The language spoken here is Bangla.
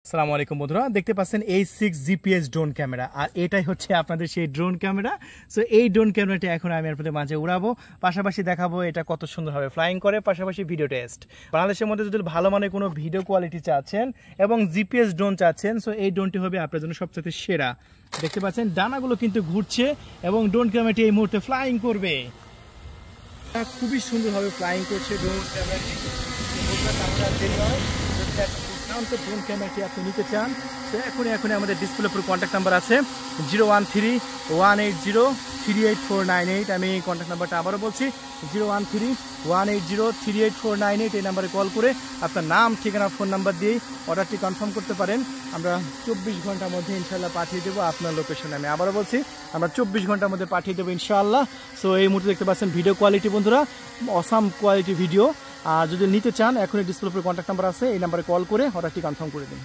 আসসালামু আলাইকুম বন্ধুরা, দেখতে পাচ্ছেন A6 জিপিএস ড্রোন ক্যামেরা। আর এটাই হচ্ছে আপনাদের সেই ড্রোন ক্যামেরা। সো এই ড্রোন ক্যামেরাটি এখন আমি আপনাদের মাঝে উড়াবো, পাশাপাশি দেখাবো এটা কত সুন্দরভাবে ফ্লাইং করে, পাশাপাশি ভিডিও টেস্ট। বাংলাদেশের মধ্যে যদি ভালো মানের কোনো ভিডিও কোয়ালিটি চাচ্ছেন এবং জিপিএস ড্রোন চাচ্ছেন, সো এই ড্রোনটি হবে আপনার জন্য সবচেয়ে সেরা। দেখতে পাচ্ছেন ডানাগুলো কিন্তু ঘুরছে এবং ড্রোন ক্যামেরাটি এই মুহূর্তে ফ্লাইং করবে। খুবই সুন্দরভাবে ফ্লাইং করছে ড্রোন ক্যামেরাটি। ড্রোন ক্যামেরাটি আপনি নিতে চান, তো এখনই আমাদের ডিসপ্লে উপর কন্ট্যাক্ট নাম্বার আছে 013-180-38498। আমি কন্ট্যাক্ট নাম্বারটা আবারও বলছি 013-180-38498। এই নাম্বারে কল করে আপনার নাম, ঠিকানা, ফোন নাম্বার দিয়েই অর্ডারটি কনফার্ম করতে পারেন। আমরা 24 ঘন্টার মধ্যে ইনশাল্লাহ পাঠিয়ে দেবো আপনার লোকেশনে। আমি আবারও বলছি আমরা 24 ঘন্টার মধ্যে পাঠিয়ে দেবো ইনশাআল্লাহ। সো এই মুহূর্তে দেখতে পাচ্ছেন ভিডিও কোয়ালিটি বন্ধুরা, অসাম কোয়ালিটি ভিডিও। আর যদি নিতে চান এখনই ডিসপ্লে উপরে কন্ট্যাক্ট নাম্বার আছে, এই নাম্বারে কল করে অর্ডারটি কনফার্ম করে দিন।